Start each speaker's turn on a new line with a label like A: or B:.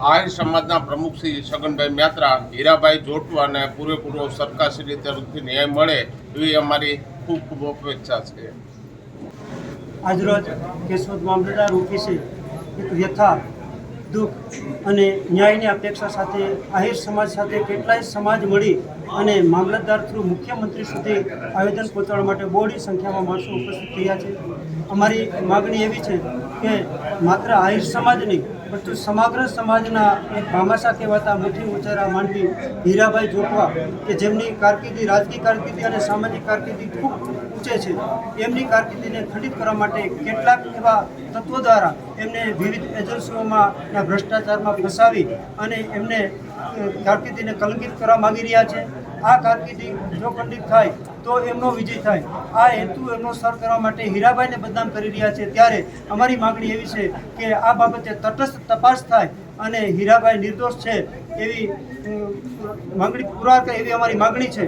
A: આહિર સમાજના પ્રમુખ શ્રી છગનભાઈ મહેત્રા, હીરાભાઈ જોટવાને પૂરેપૂરો સરકારશ્રી તરફથી ન્યાય મળે એવી અમારી ખૂબ ખૂબ અપેક્ષા છે.
B: આજરોજ કેશોદ મામલતદાર ઓફિસે એક વ્યથા, દુઃખ અને ન્યાયની અપેક્ષા સાથે આહિર સમાજ સાથે કેટલાય સમાજ મળી અને મામલતદાર થ્રુ મુખ્યમંત્રી સુધી આવેદન પહોંચાડવા માટે બહોળી સંખ્યામાં માણસો ઉપસ્થિત થયા છે. અમારી માગણી એવી છે કે માત્ર આહિર સમાજ નહીં પરંતુ સમગ્ર સમાજના એક ભામાશા કહેવાતા મુઠ્ઠી ઉંચારા માનવી હીરાભાઈ જોટવા કે જેમની કારકિર્દી, રાજકીય કારકિર્દી અને સામાજિક કારકિર્દી ખૂબ ઊંચે છે, એમની કારકિર્દીને ખંડિત કરવા માટે કેટલાક એવા તત્વો દ્વારા એમને વિવિધ એજન્સીઓમાં ભ્રષ્ટાચારમાં ફસાવી અને એમને કારકિર્દીને કલંકિત કરવા માગી રહ્યા છે. આ કારકિર્દી જો ખંડિત થાય તો એમનો વિજય થાય. આ હેતુ એમનો સર કરવા માટે હીરાભાઈને બદનામ કરી રહ્યા છે. ત્યારે અમારી માગણી એવી છે કે આ બાબતે તટસ્થ તપાસ થાય અને હીરાભાઈ નિર્દોષ છે એવી માગણી પુરવાર કરે એવી અમારી માગણી છે.